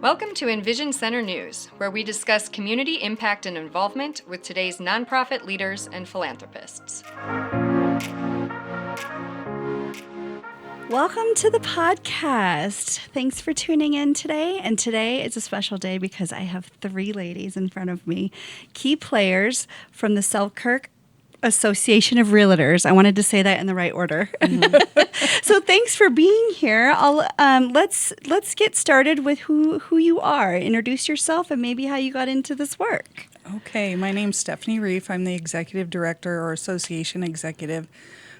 Welcome to EnVision Center News, where we discuss community impact and involvement with today's nonprofit leaders and philanthropists. Welcome to the podcast. Thanks for tuning in today. And today is a special day because I have three ladies in front of me, key players from the Selkirk Association of REALTORS. I wanted to say that in the right order. So thanks for being here. Let's get started with who you are. Introduce yourself and maybe how you got into this work. Okay, my name's Stephanie Rief. I'm the executive director or association executive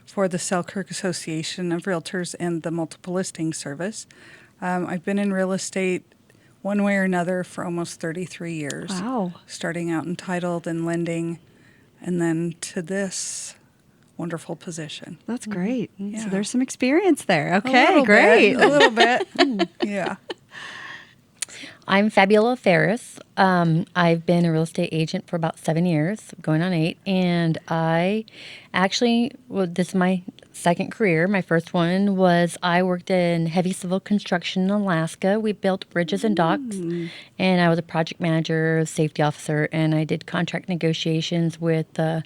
for the Selkirk Association of REALTORS and the Multiple Listing Service. I've been in real estate one way or another for almost 33 years. Wow. Starting out in title, then lending, and then to this wonderful position. That's great. Yeah. So there's some experience there. A Okay, little great. bit, a little bit. Yeah. I'm Fabiola Ferris. I've been a real estate agent for about 7 years, going on 8. And this is my second career. My first one was I worked in heavy civil construction in Alaska. We built bridges and docks. And I was a project manager, safety officer, and I did contract negotiations with the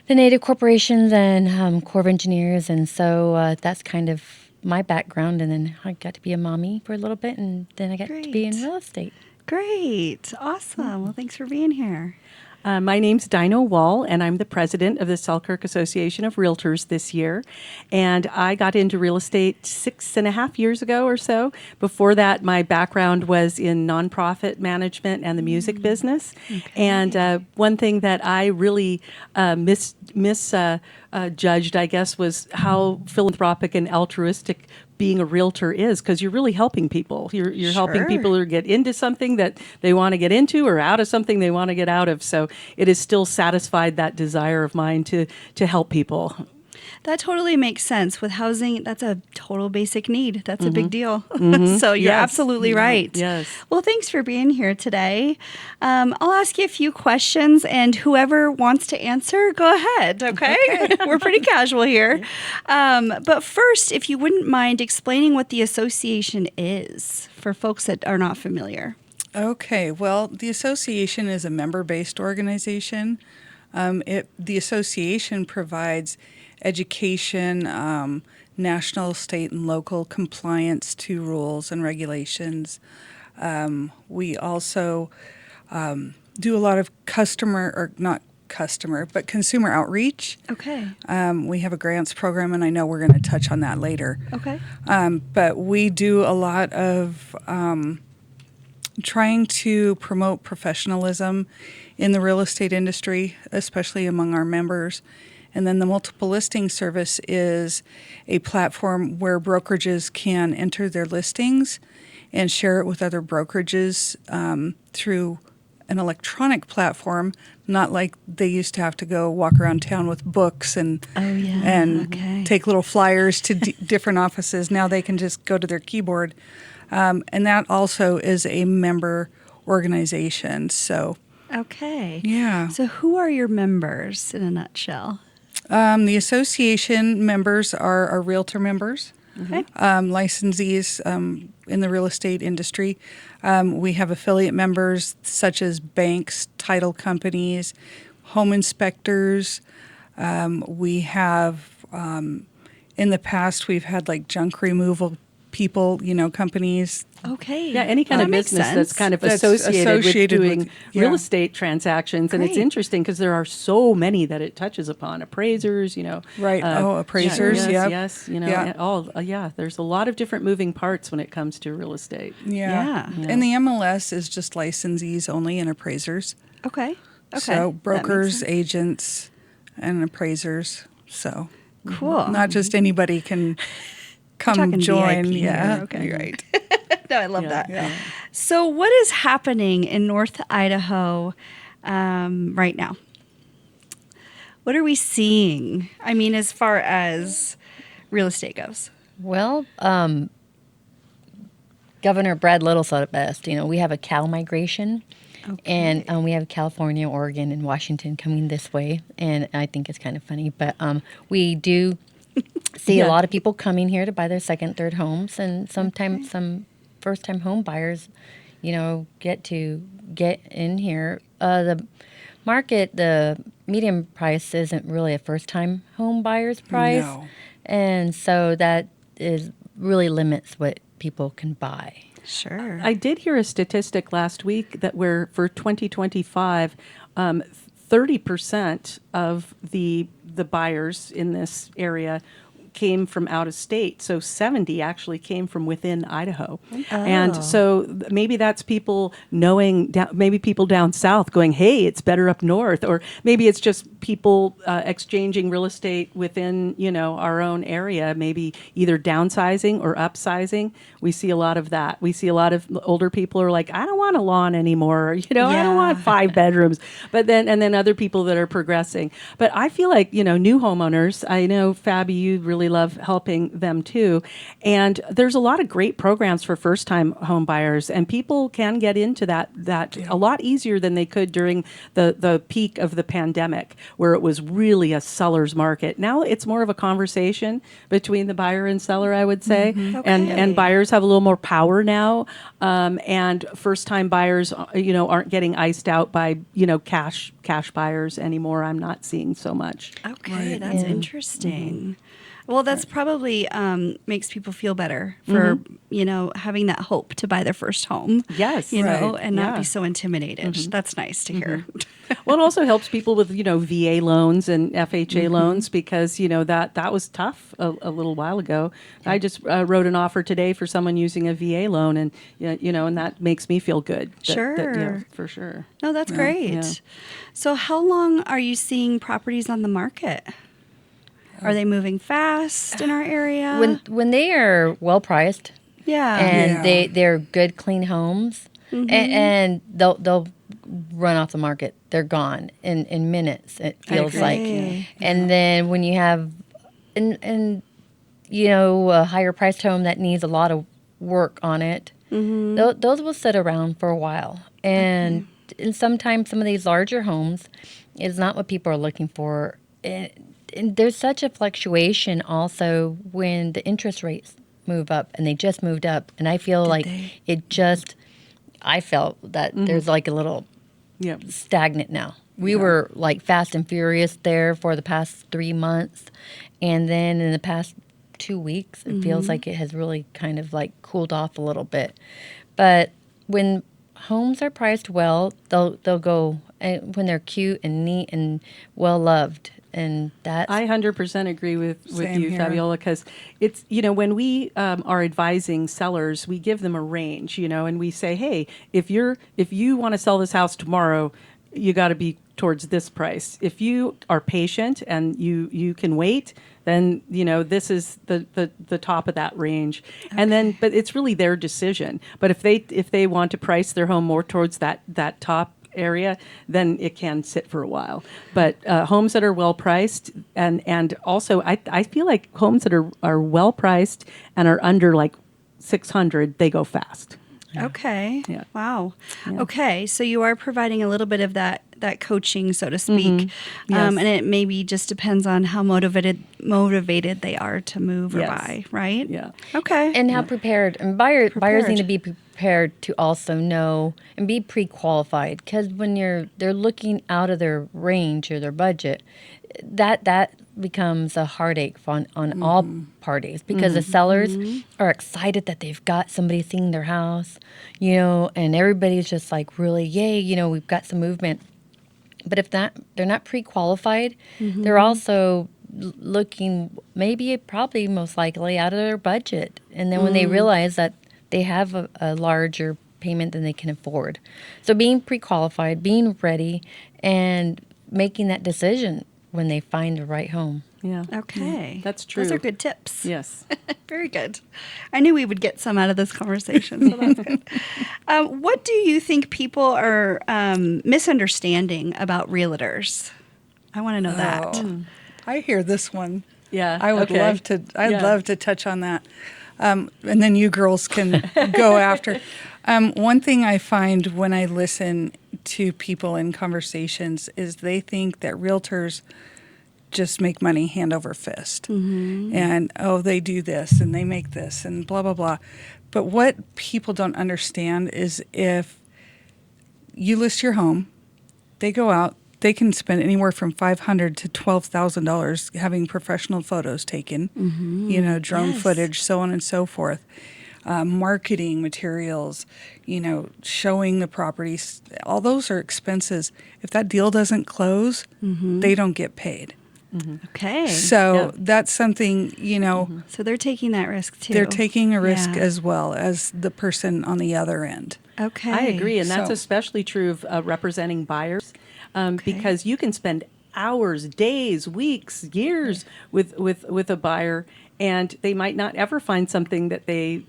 Native corporations and Corps of Engineers. And so that's kind of my background, and then I got to be a mommy for a little bit, and then I got to be in real estate. Great. Awesome. Well, thanks for being here. My name's Dyno Wahl, and I'm the president of the Selkirk Association of REALTORS this year. And I got into real estate 6.5 years ago or so. Before that, my background was in nonprofit management and the music business. Okay. And one thing that I really misjudged, I guess, was how philanthropic and altruistic being a realtor is, because you're really helping people. You're helping people to get into something that they want to get into or out of something they want to get out of. So it has still satisfied that desire of mine to help people. That totally makes sense. With housing, that's a total basic need. That's a big deal. So you're Yes. absolutely right. Yes. Well, thanks for being here today. I'll ask you a few questions, and whoever wants to answer, go ahead, okay? We're pretty casual here. But first, if you wouldn't mind explaining what the association is for folks that are not familiar. Okay, well, the association is a member-based organization. The association provides education, national, state, and local compliance to rules and regulations. We also do a lot of consumer outreach. Okay. We have a grants program, and I know we're going to touch on that later. Okay. But we do a lot of trying to promote professionalism in the real estate industry, especially among our members. And then the Multiple Listing Service is a platform where brokerages can enter their listings and share it with other brokerages through an electronic platform, not like they used to have to go walk around town with books and take little flyers to different offices. Now they can just go to their keyboard. And that also is a member organization. So, okay. Yeah. So who are your members in a nutshell? The association members are our realtor members, Okay. licensees in the real estate industry. We have affiliate members such as banks, title companies, home inspectors. We have, in the past, we've had like junk removal people, companies. Okay. Yeah, any kind of business that's kind of associated with real estate transactions. Great. And it's interesting because there are so many that it touches upon. Appraisers, Right. Appraisers, Yes. There's a lot of different moving parts when it comes to real estate. Yeah. And the MLS is just licensees only and appraisers. Okay. So brokers, agents, and appraisers. So Cool. not just anybody can come join. VIP Yeah. here. Okay. You're right. No, I love that. Yeah. So what is happening in North Idaho right now? What are we seeing? I mean, as far as real estate goes. Well, Governor Brad Little said it best. We have a cow migration. Okay. And we have California, Oregon, and Washington coming this way. And I think it's kind of funny. But we do see a lot of people coming here to buy their second, third homes. And sometimes some first-time home buyers, get in here. The market, the median price isn't really a first-time home buyer's price. No. And so that really limits what people can buy. Sure. I did hear a statistic last week that where for 2025, 30% of the buyers in this area came from out of state. So 70 actually came from within Idaho. And so maybe that's people knowing, maybe people down south going, hey, it's better up north. Or maybe it's just people exchanging real estate within, our own area, maybe either downsizing or upsizing. We see a lot of that. We see a lot of older people are like, I don't want a lawn anymore. I don't want 5 bedrooms. But then other people that are progressing. But I feel like, new homeowners, I know, Fabi, you really love helping them too. And there's a lot of great programs for first-time home buyers, and people can get into that a lot easier than they could during the peak of the pandemic, where it was really a seller's market. Now it's more of a conversation between the buyer and seller, I would say. Okay. And buyers have a little more power now. And first-time buyers, aren't getting iced out by, cash buyers anymore. I'm not seeing so much. Okay, that's interesting. Well, that's probably makes people feel better for, having that hope to buy their first home. Yes. And not be so intimidated. That's nice to hear. Well, it also helps people with, VA loans and FHA loans because, that was tough a little while ago. I just wrote an offer today for someone using a VA loan and, and that makes me feel good. Sure. For sure. No, that's great. Yeah. So how long are you seeing properties on the market? Are they moving fast in our area? When they are well priced, and they're good, clean homes, and they'll run off the market. They're gone in minutes. It feels like. And then when you have, a higher priced home that needs a lot of work on it, those will sit around for a while. And sometimes some of these larger homes is not what people are looking for. And there's such a fluctuation also when the interest rates move up, and they just moved up. And I feel I felt that there's like a little stagnant now. We were like fast and furious there for the past 3 months. And then in the past 2 weeks, it feels like it has really kind of like cooled off a little bit. But when homes are priced well, they'll go, and when they're cute and neat and well loved. And that I 100% agree with you, here. Fabiola, because it's, when we are advising sellers, we give them a range, and we say, hey, if you want to sell this house tomorrow, you got to be towards this price. If you are patient and you can wait, then, this is the top of that range. Okay. And then, but it's really their decision. But if they want to price their home more towards that top area, then it can sit for a while. But homes that are well priced, and also I feel like homes that are well priced and are under like 600, they go fast. Okay. Yeah. Wow. Yeah. Okay. So you are providing a little bit of that coaching, so to speak. Yes. And it maybe just depends on how motivated they are to move or buy, right? Yeah. Okay. and how prepared. And buyers need to be prepared to also know and be pre-qualified, because when they're looking out of their range or their budget, that becomes a heartache on all parties, because the sellers are excited that they've got somebody seeing their house, and everybody's just like really, yay, we've got some movement. But if they're not pre-qualified, they're also looking probably most likely out of their budget. And then when they realize that they have a larger payment than they can afford. So being pre-qualified, being ready, and making that decision when they find the right home. Yeah. Okay. That's true. Those are good tips. Yes. Very good. I knew we would get some out of this conversation, so that's good. What do you think people are misunderstanding about realtors? I want to know that. I hear this one. Yeah. I would okay. love to. I'd Yeah. love to touch on that, and then you girls can go after. One thing I find when I listen to people in conversations is they think that realtors just make money hand over fist, and they do this and they make this and blah blah blah. But what people don't understand is if you list your home, they go out, they can spend anywhere from $500 to $12,000 having professional photos taken, drone footage, so on and so forth. Marketing materials, showing the properties, all those are expenses. If that deal doesn't close, they don't get paid. Okay. So that's something, So they're taking that risk too. they're taking a risk Yeah. as well as the person on the other end. Okay. I agree, and that's So- especially true of representing buyers, because you can spend hours, days, weeks, years with a buyer, and they might not ever find something that they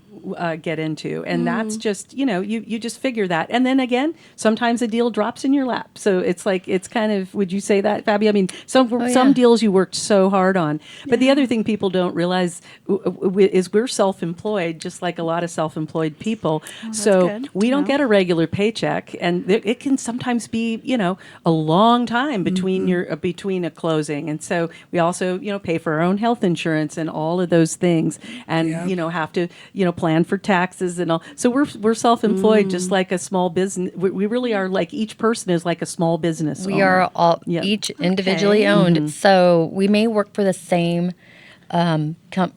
get into, and that's just you just figure that, and then again, sometimes a deal drops in your lap. So it's like it's kind of, would you say that, Fabi? I mean, some deals you worked so hard on, but the other thing people don't realize is we're self-employed, just like a lot of self-employed people. So good we to don't know. get a regular paycheck, and it can sometimes be a long time between between a closing, and so we also pay for our own health insurance and all of those things, and have to plan for taxes and all. So we're self-employed, just like a small business. We really are, like each person is like a small business. We owner. are all Yeah. each individually owned. So we may work for the same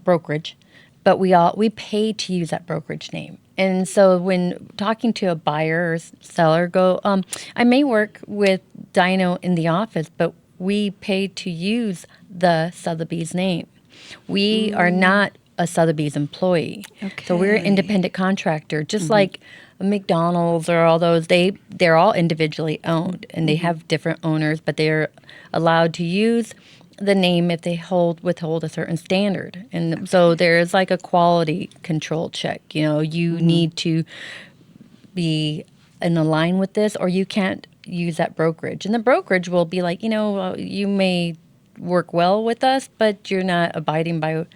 brokerage, but we pay to use that brokerage name. And so when talking to a buyer or seller, I may work with Dyno in the office, but we pay to use the Sotheby's name. We are not a Sotheby's employee. So we're an independent contractor, just like a McDonald's or all those. They're all individually owned, and they have different owners, but they're allowed to use the name if they withhold a certain standard. And so there's like a quality control check. You need to be in line with this, or you can't use that brokerage. And the brokerage will be like, you may work well with us, but you're not abiding by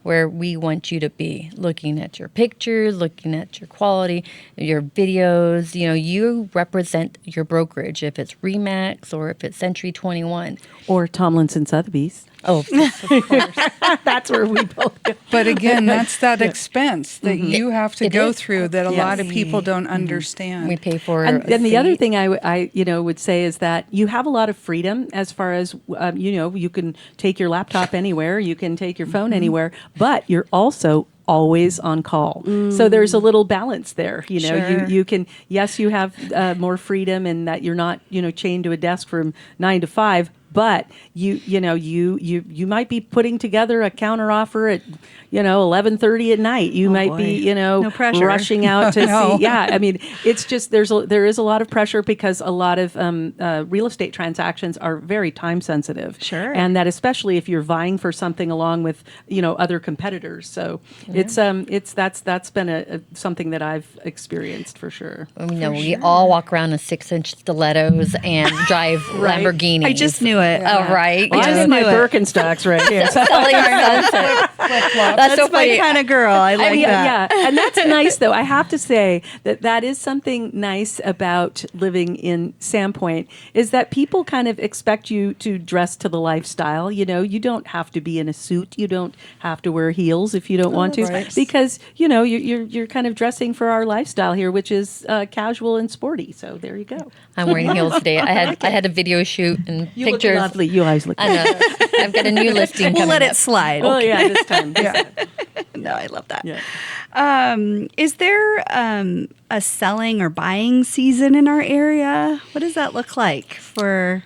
where we want you to be, looking at your pictures, looking at your quality, your videos. You represent your brokerage, if it's Remax or if it's Century 21. or Tomlinson Sotheby's. Oh, of course. That's where we both go. But again, that's that expense that you have to It go is. through that a lot of people don't understand. We pay for And a the other fee. thing I would say is that you have a lot of freedom as far as you can take your laptop anywhere, you can take your phone anywhere, but you're also always on call. So there's a little balance there. Sure. You can, yes, you have more freedom in that you're not chained to a desk from 9 to 5. But you might be putting together a counter offer at 11:30 at night. You might be No pressure. rushing out to No. see. Yeah, I mean, it's just there is a lot of pressure because a lot of real estate transactions are very time sensitive. Sure. And that especially if you're vying for something along with other competitors. So that's been something that I've experienced for sure. We all walk around in 6-inch stilettos and drive Lamborghinis. I just knew it. Oh, right. Well, I I'm just in my knew it. Birkenstocks right here. So- Selling sunset. That's so That's my funny. kind of girl. I like that. Yeah, and that's nice though. I have to say that is something nice about living in Sandpoint is that people kind of expect you to dress to the lifestyle. You don't have to be in a suit. You don't have to wear heels if you don't want to, that's nice. because you're kind of dressing for our lifestyle here, which is casual and sporty. So there you go. I'm wearing heels today. I had a video shoot and You pictures. look lovely. You always look. I know. I've got a new listing We'll coming let up. it slide. Oh yeah, this time. No, I love that. Yeah. Is there a selling or buying season in our area? What does that look like for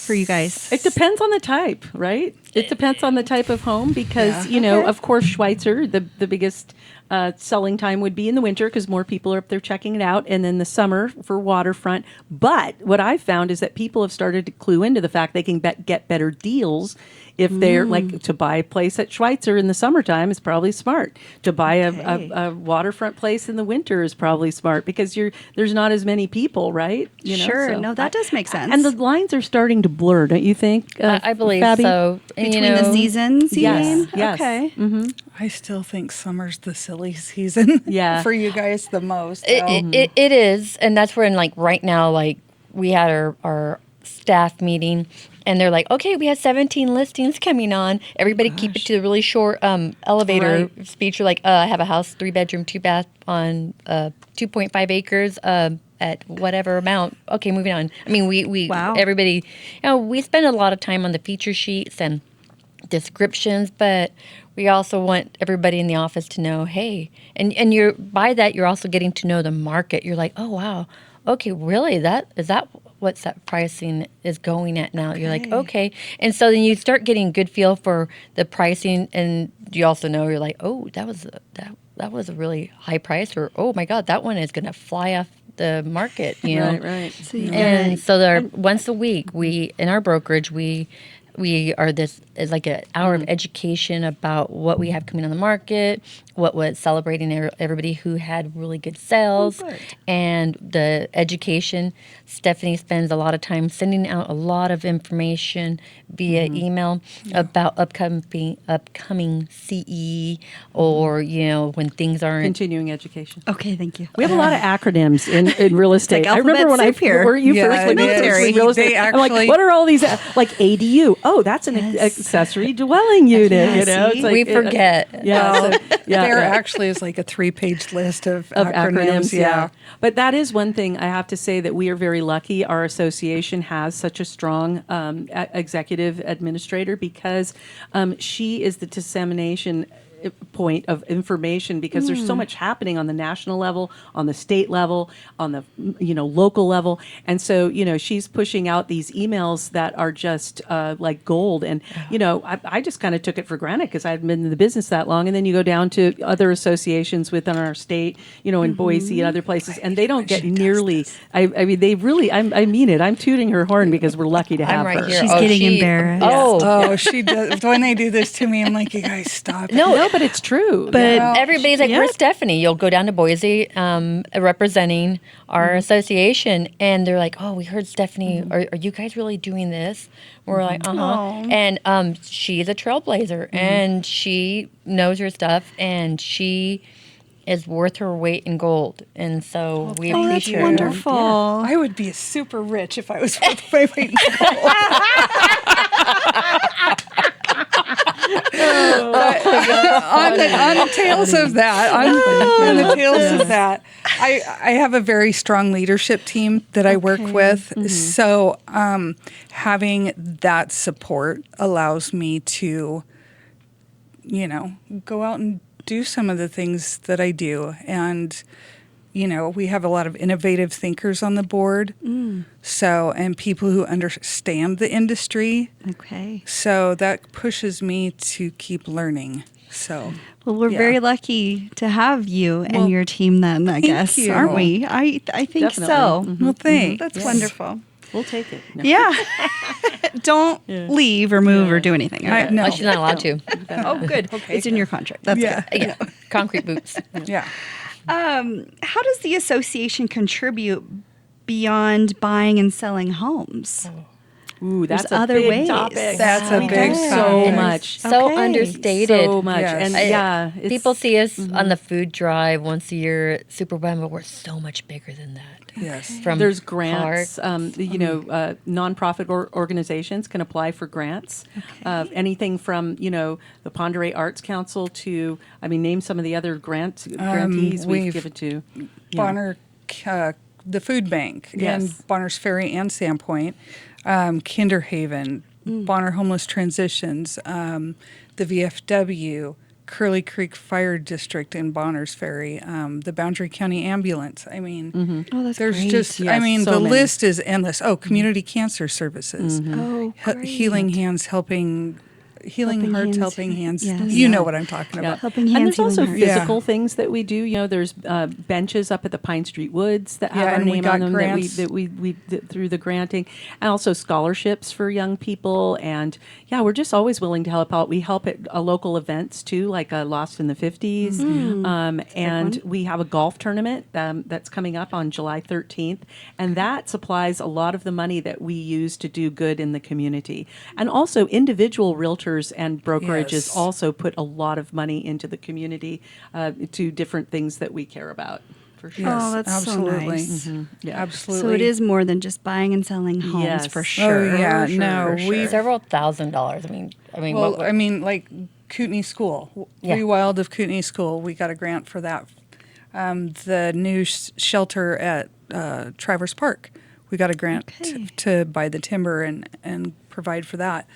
you guys? It depends on the type, right? It depends on the type of home because, of course, Schweitzer, the biggest selling time would be in the winter because more people are up there checking it out, and then the summer for waterfront. But what I've found is that people have started to clue into the fact they can get better deals if they're like to buy a place at Schweitzer in the summertime is probably smart. To buy a waterfront place in the winter is probably smart because there's not as many people, right? Sure. No, that does make sense. And the lines are starting to blur, don't you think? I believe Fabi? so. And, between the seasons, you Yes, mean? yes. Okay. I still think summer's the silly season. Yeah. For you guys the most. It is, and that's where, right now, we had our staff meeting, and they're like, okay, we have 17 listings coming on. Everybody keep it to the really short elevator speech. You're like, I have a house, 3-bedroom, 2-bath on 2.5 acres at whatever amount. Okay, moving on. I mean, we everybody, we spend a lot of time on the feature sheets and descriptions, but we also want everybody in the office to know, hey, and you're by that you're also getting to know the market. You're like, oh wow, okay, really, is that what's that pricing is going at now? You're like, okay, and so then you start getting good feel for the pricing, and you also know you're like, oh, that was a really high price, or oh my god, that one is going to fly off the market, you know. Right. So once a week, we in our brokerage we are this is like an hour of education about what we have coming on the market, what was celebrating everybody who had really good sales, and the education. Stephanie spends a lot of time sending out a lot of information via email about upcoming CE, or when things aren't Continuing education. Okay, thank you. We have a lot of acronyms in real estate. like I remember when alphabet soup here. were you first it looking is. at real estate? They I'm like, actually- what are all these like ADU? Oh, that's an accessory dwelling unit. Yeah, It's see? like, we forget. There actually is like a 3-page list of acronyms. Yeah. But that is one thing I have to say, that we are very lucky. Our association has such a strong executive administrator, because she is the dissemination point of information, because there's so much happening on the national level, on the state level, on the local level, and so she's pushing out these emails that are just like gold. And I just kind of took it for granted because I hadn't been in the business that long. And then you go down to other associations within our state, in Boise and other places, and they don't get nearly. I mean, they really. I mean it. I'm tooting her horn because we're lucky to have I'm right her. here. She's getting embarrassed. Oh, she does. When they do this to me, I'm like, you guys stop. No, but it's true. But Everybody's like, where's Stephanie? You'll go down to Boise representing our association, and they're like, oh, we heard Stephanie. Are you guys really doing this? We're like, uh-huh. And she's a trailblazer, and she knows her stuff, and she is worth her weight in gold. And so we Oh, that's appreciate her. wonderful. I would be super rich if I was worth my weight in gold. On the tails of that, on the tails of that, I have a very strong leadership team that I work with. So having that support allows me to, go out and do some of the things that I do. And we have a lot of innovative thinkers on the board. So, and people who understand the industry. Okay. So that pushes me to keep learning. So, Well, we're very lucky to have you and your team then, I guess, you. aren't we? I think so. Definitely. well, thanks. That's wonderful. We'll take it. No. Yeah. Don't leave or move or do do anything. No. Oh, she's not allowed to. Oh, good. It's in your contract. That's Yeah. good. Yeah, concrete boots. Yeah. How does the association contribute beyond buying and selling homes? Ooh, that's There's a other big ways. topic. That's a We big do so topic. much. So Okay. understated. So much. Yes. And it's, People see us on the food drive once a year at Superbum, but we're so much bigger than that. Yes. From there's grants. parks. Nonprofit organizations can apply for grants. Anything from the Ponderay Arts Council to name some of the other grantees we've we've- given to. Bonner, the food bank Yes. in Bonner's Ferry and Sandpoint, Kinderhaven, Bonner Homeless Transitions, the VFW, Curly Creek Fire District in Bonner's Ferry, the Boundary County Ambulance. I mean, Oh, that's there's great. just, Yes, so the many. list is endless. Oh, Community Cancer Services, Oh, great. Healing Hands Healthy Helping Hands. Yes. You know what I'm talking about. Helping And hands, there's also healing hearts. physical things that we do. There's benches up at the Pine Street Woods that have Yeah, our and we name got on them grants. that we did through the granting, and also scholarships for young people. And we're just always willing to help out. We help at local events too, like Lost in the 50s, and we have a golf tournament that's coming up on July 13th, and that supplies a lot of the money that we use to do good in the community. And also individual realtors and brokerages also put a lot of money into the community to different things that we care about. for sure. Yes, Oh, that's absolutely. so nice. Yeah. Absolutely. So it is more than just buying and selling homes Yes. for Oh, sure. yeah, For no, sure. we- Several $1,000s. Well, what- I mean, like Kootenai School, Yeah. Rewild of Kootenai School, we got a grant for that. The new shelter at Traverse Park, we got a grant Okay. to buy the timber and provide for that.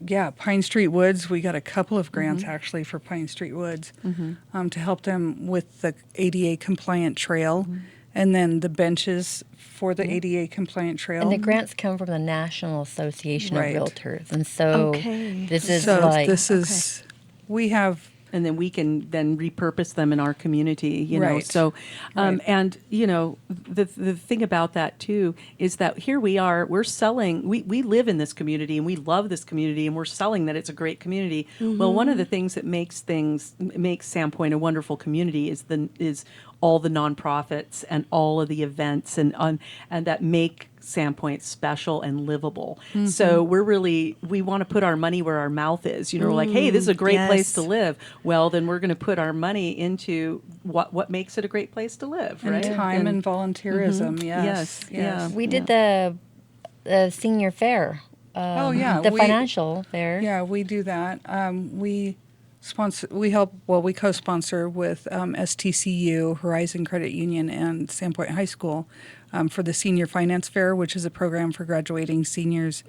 Yeah, Pine Street Woods, we got a couple of grants actually for Pine Street Woods to help them with the ADA compliant trail, and then the benches for the ADA compliant trail. and the grants come from the National Association Right. of Realtors. And so Okay. this is so like, this is we have. And then we can then repurpose them in our community, you know. Right. So, Right. and you know, the thing about that too is that here we are, we're selling. We live in this community and we love this community, and we're selling that it's a great community. Well, one of the things that makes Sandpoint a wonderful community is all the nonprofits and all of the events and that make Sandpoint special and livable. So we want to put our money where our mouth is. You know, we're like, hey, this is a great place yes. to live. Well, then we're going to put our money into what makes it a great place to live, right? And time and volunteerism, yes. Yes, yeah. we did the senior fair. Oh, yeah, The we- financial fair. Yeah, we do that. We co-sponsor with STCU, Horizon Credit Union, and Sandpoint High School for the Senior Finance Fair, which is a program for graduating seniors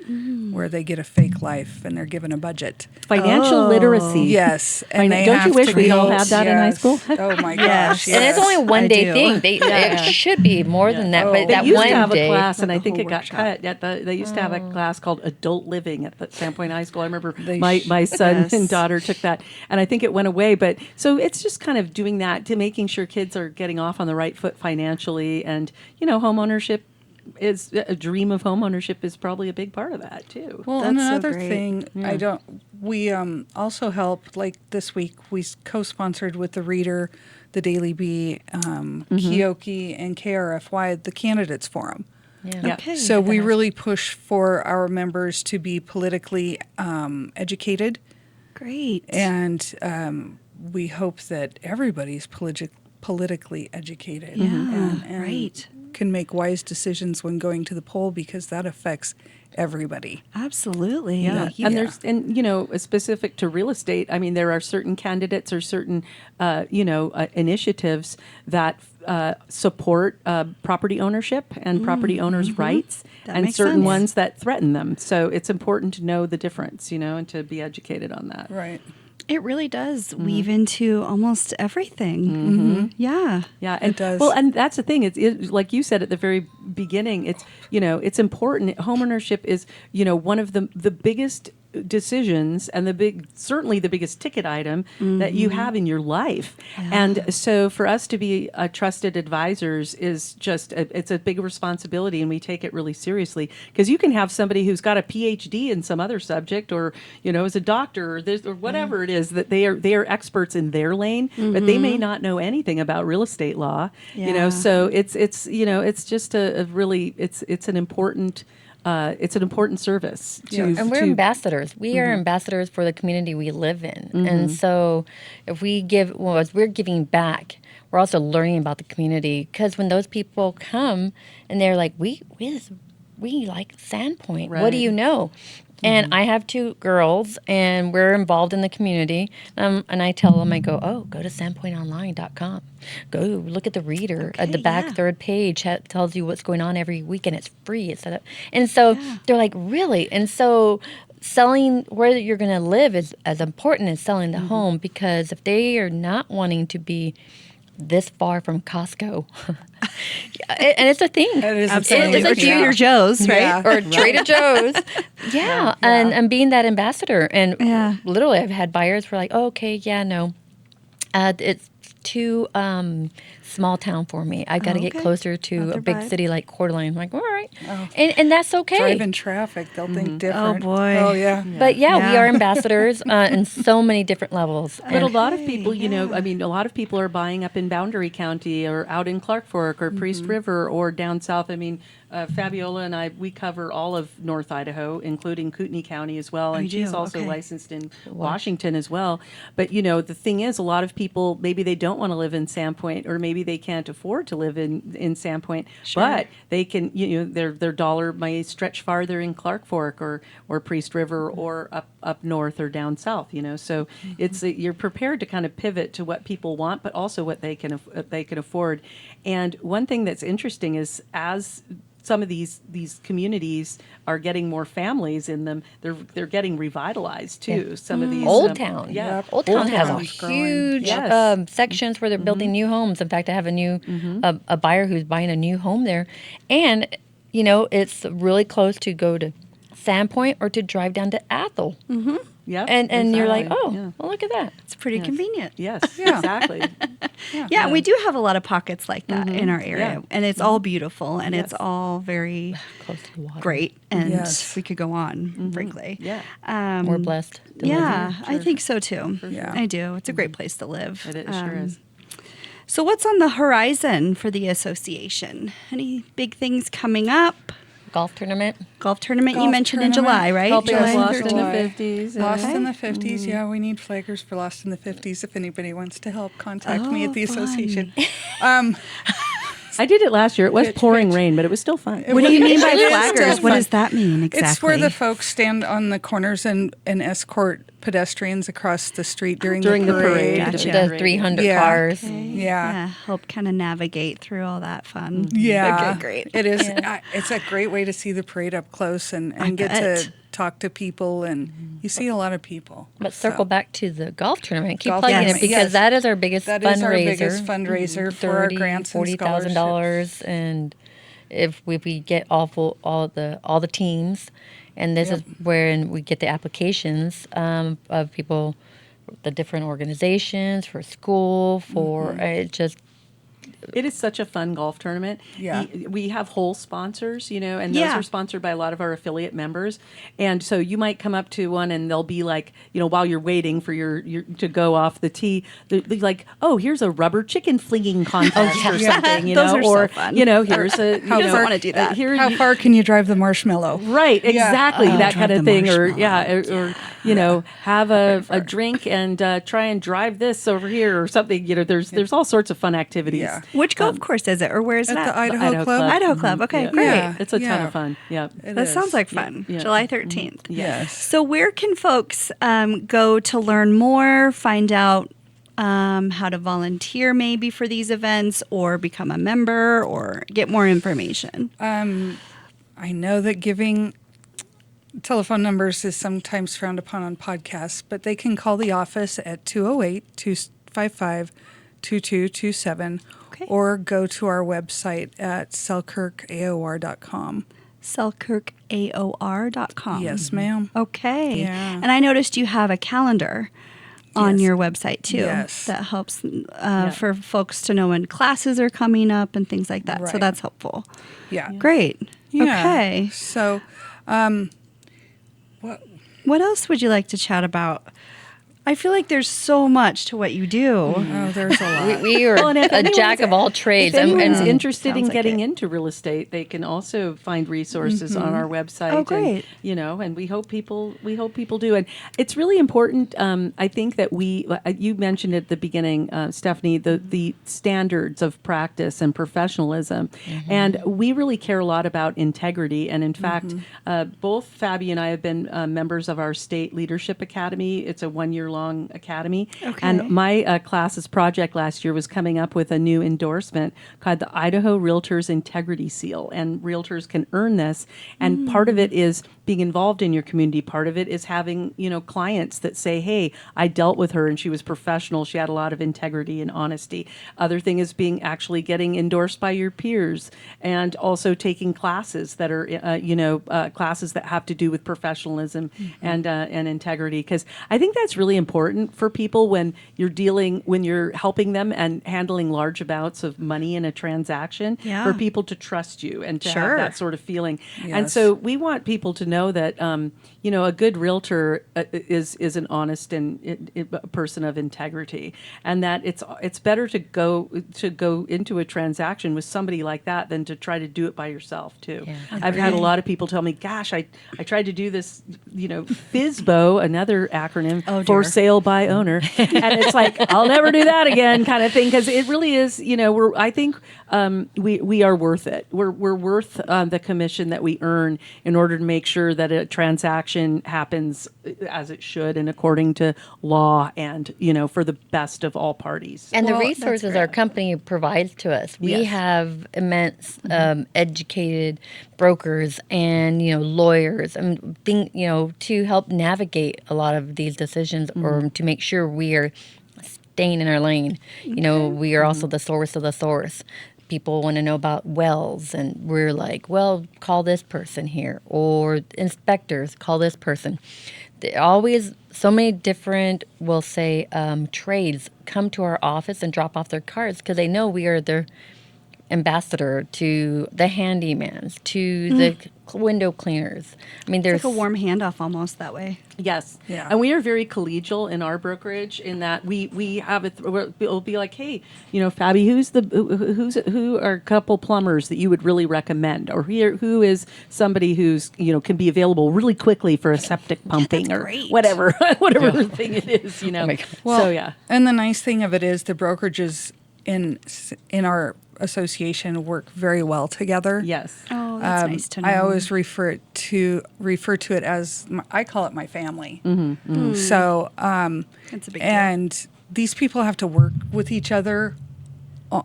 where they get a fake life and they're given a budget. Financial Oh. literacy. Yes. And they Don't you have wish to we all go- had that in high yes. school? Oh, my Yes. gosh, And it's only a I one-day do. thing. It should be more than that, Oh. but They that They used one to have day. a class, and Like I a think whole it got workshop. cut. They used to have a class called Adult Living at the Sandpoint High School. I remember They my son Yes. and daughter took that, and I think it went away. But so it's just kind of doing that to making sure kids are getting off on the right foot financially, and you know, homeownership is a dream of homeownership is probably a big part of that too. Well, That's and so another great. thing, we also help, like this week, we co-sponsored with the Reader, the Daily Bee, Kioki, and KRFY, the Candidates Forum. Yeah. Okay. So we really push for our members to be politically educated, Great. and we hope that everybody's politically educated and right. can make wise decisions when going to the poll, because that affects everybody. Absolutely. Yeah. And you know, specific to real estate, I mean, there are certain candidates or certain, initiatives that support property ownership and property owners' rights, That and makes certain sense. ones that threaten them. So it's important to know the difference, you know, and to be educated on that. Right. It really does weave into almost everything. Yeah. Yeah, and It does. well, and that's the thing. It's like you said at the very beginning. It's it's important. Homeownership is one of the biggest decisions and certainly the biggest ticket item that you have in your life. And so for us to be trusted advisors is it's a big responsibility, and we take it really seriously, because you can have somebody who's got a PhD in some other subject, or is a doctor or whatever it is, that they are experts in their lane, but they may not know anything about real estate law. Yeah. So it's just a really it's an important service. And we're ambassadors. We are ambassadors for the community we live in. And so if we as we're giving back, we're also learning about the community. Because when those people come and they're like, we like Sandpoint. What do Right. you know? And I have 2 girls, and we're involved in the community. And I tell them, I go to sandpointonline.com. Go look at the Reader. At the back third page tells you what's going on every week, and it's free. It's set up. And so they're like, really? And so selling where you're going to live is as important as selling the home, because if they are not wanting to be this far from Costco, and it's a thing. It is a Absolutely. thing. Or Trader Joe's, right? Yeah. Or Trader Joe's. Yeah. And being that ambassador. And Yeah. literally, I've had buyers who are like, oh, okay, yeah, no. It's too small town for me. I got to get Okay. closer to Not a their big vibe. city like Coeur d'Alene. I'm like, all right. And that's okay. Driving traffic, they'll think different. boy. Oh, yeah. But we Yeah. are ambassadors in so many different levels. But a And lot of people, a lot of people are buying up in Boundary County or out in Clark Fork or Priest River or down south. I mean, Fabiola and I, we cover all of North Idaho, including Kootenai County as well. And you she's do? also Okay. licensed in Washington as well. But, the thing is, a lot of people, maybe they don't don't want to live in Sandpoint, or maybe they can't afford to live in Sandpoint, but they can, their dollar may stretch farther in Clark Fork or Priest River or up north or down south, So it's you're prepared to kind of pivot to what people want, but also what they can afford. And one thing that's interesting is as some of these communities are getting more families in them, they're getting revitalized too. Yeah. Some of these Old Town. Yeah. Old Town has a Town's growing. huge Yes. sections where they're building new homes. In fact, I have a new a buyer who's buying a new home there, and it's really close to go to Sandpoint or to drive down to Athol. Yep, And you're like, exactly. well, look at that. It's pretty convenient. Yes, exactly. Yeah, we do have a a lot of pockets like that in our area, Yeah. and it's all beautiful, and it's Yes. all very Close to the water. great, and Yes. we could go on, frankly. Yeah. We're blessed. To live Yeah, here. I think so too. Yeah. I do. It's a great place to live. It sure is. So, what's on the horizon for the association? Any big things coming up? Golf tournament. Golf tournament you Golf mentioned in tournament. July, right? Helping July us Lost in the 13th. 50s. Lost Okay. in the 50s. Yeah, we need flaggers for Lost in the 50s. If anybody wants to help, contact me at the fun. association. I did it last year. It was Pitch, pouring pitch. rain, but it was still fun. What do you mean by It is flaggers? still What fun. does that mean exactly? It's where the folks stand on the corners and escort pedestrians across the street during the the parade. parade. Gotcha. The 300 Yeah. cars. Yeah. help kind of navigate through all that fun. Yeah. Okay, great. It is. It's a great way to see the parade up close and get bet. to talk to people, and you see a lot lot But circle back to the golf tournament. Keep Golf plugging tournament, it because yes. that is our biggest That fundraiser. is our biggest fundraiser for our grants and scholarships. $40,000, and if we get all the teams, and this is where we get the applications of people, the different organizations for school for it just. It is such a fun golf tournament. Yeah. We have whole sponsors, and those Yeah. are sponsored by a lot of our affiliate members. And so you might come up to one and they'll be like, while you're waiting for your to go off the tee, they'll be like, oh, here's a rubber chicken flinging contest or something, Those are so or, fun. here's a, Who doesn't wanna do that? How far can you drive the marshmallow? Right, exactly, that kind of the thing, or marshmallow. have a drink and try and drive this over here or something. There's all sorts of fun activities. Yeah. Which golf course is it, or where is it At at? the Idaho Club. Idaho Club. Okay, Yeah. great. Yeah. It's a ton Yeah. of fun. Yeah. It That is. sounds like fun. Yeah. July 13th. Yes. So, where can folks go to learn more, find out how to volunteer maybe for these events, or become a member, or get more information? I know that giving telephone numbers is sometimes frowned upon on podcasts, but they can call the office at 208-255-2227 Okay. or go to our website at selkirkaor.com. selkirkaor.com. Yes, ma'am. Okay. Yeah. And I noticed you have a calendar on Yes. your website too. Yes. That helps for folks to know when classes are coming up and things like that. So Right. that's helpful. Yeah. Great. Yeah. Okay. So, What else would you like to chat about? I feel like there's so much to what you do. oh, there's a lot. We are and if a anyone's- jack of all trades. If anyone's interested in Sounds like getting it. into real estate, they can also find resources on our website. Oh, great. And, and we hope people do. And it's really important. I think that you mentioned at the beginning, Stephanie, the standards of practice and professionalism, and we really care a lot about integrity. And in fact, both Fabi and I have been members of our state leadership academy. It's a 1-year-long academy. Okay. And my class's project last year was coming up with a new endorsement called the Idaho Realtors Integrity Seal. And realtors can earn this. And part of it is being involved in your community. Part of it is having, clients that say, hey, I dealt with her and she was professional. She had a lot of integrity and honesty. Other thing is actually getting endorsed by your peers and also taking classes that are, classes that have to do with professionalism and integrity. Because I think that's really important for people when you're helping them and handling large amounts of money in a transaction, Yeah. for people to trust you and to Sure. have that sort of feeling. And Yes. so we want people to know that a good realtor is an honest and a person of integrity, and that it's better to go into a transaction with somebody like that than to try to do it by yourself too. Yeah. I've had a lot of people tell me, "Gosh, I tried to do this, FISBO, another acronym Oh, for dear. sale by owner. And it's like, I'll never do that again kind of thing. Because it really is, I think we are worth it. We're worth the commission that we earn in order to make sure that a transaction happens as it should and according to law and, for the best of all parties. And the Well, that's resources our great. company provides to us. We Yes. have immense educated brokers and, lawyers and to help navigate a lot of these decisions or to make sure we are staying in our lane. We are also the source of the source. People want to know about wells, and we're like, well, call this person here, or inspectors, call this person. Always so many different, we'll say, trades come to our office and drop off their cards because they know we are their ambassador to the handymans, to the window cleaners. I mean, there's It's like a warm handoff almost that way. Yes. Yeah. And we are very collegial in our brokerage in that we have it'll be like, hey, Fabi, who are a couple plumbers that you would really recommend, or who is somebody who's can be available really quickly for a septic pumping or great. whatever thing it is. my God. So yeah. And the nice thing of it is the brokerages in our association work very well together. Yes. Oh, that's nice to know. I always refer to it as I call it my family. Mm-hmm. So, That's a big deal. and these people have to work with each other, a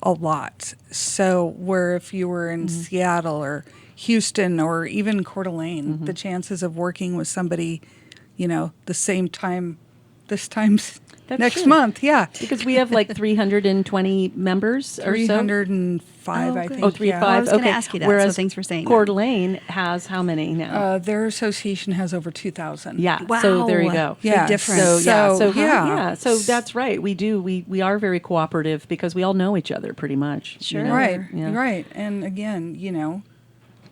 lot. So, where if you were in Seattle or Houston or even Coeur d'Alene, the chances of working with somebody, the same time, That's next true. month, yeah. Because we have like 320 members or so. 305, I good. think. Oh, 3 yeah. five. I was gonna okay. ask you that, so Whereas thanks for saying Coeur that. d'Alene has how many now? Their association has over 2,000. Yeah. So there you Wow. go. Yeah. Big difference. So that's right. We do. We are very cooperative because we all know each other pretty much. Sure. Right, Yeah. right. And again,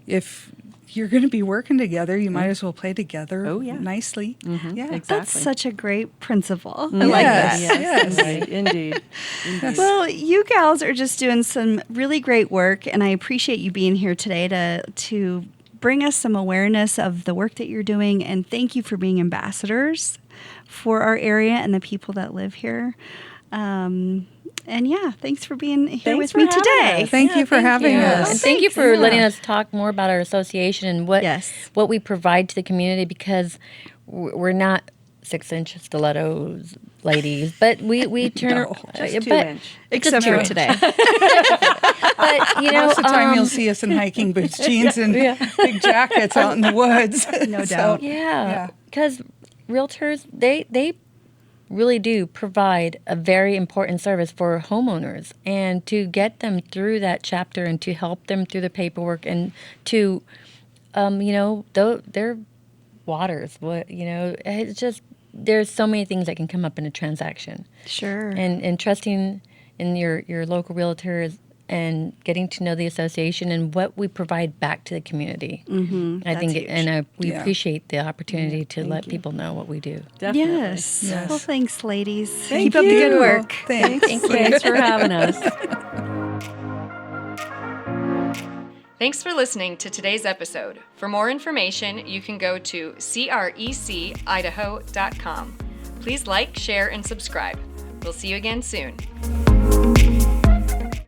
if you're going to be working together, you might as well play together Oh, yeah. nicely. Yeah. Exactly. That's such a great principle. I Yes, like that. yes. Right. Indeed. Well, you gals are just doing some really great work, and I appreciate you being here today to bring us some awareness of the work that you're doing, and thank you for being ambassadors for our area and the people that live here. And yeah, thanks for being here Thanks with for me having today. us. Thank you for having you. us. And thank you for letting us talk more about our association and Yes. what we provide to the community, because we're not 6-inch stilettos ladies, but we turn Just but 2-inch. Except Just for 2-inch. today. But Most of the time, you'll see us in hiking boots, jeans, and big jackets out in the woods. No doubt. yeah, because realtors they really do provide a very important service for homeowners, and to get them through that chapter and to help them through the paperwork and to their waters, it's just there's so many things that can come up in a transaction, Sure. and trusting in your local realtors and getting to know the association and what we provide back to the community. Mm-hmm. I think, we Yeah. appreciate the opportunity to let people know what we do. Definitely. Yes. Yes. Well, thanks, ladies. Thank Keep up the good you. work. Thanks. Thanks for having us. Thanks for listening to today's episode. For more information, you can go to crecidaho.com. Please like, share, and subscribe. We'll see you again soon.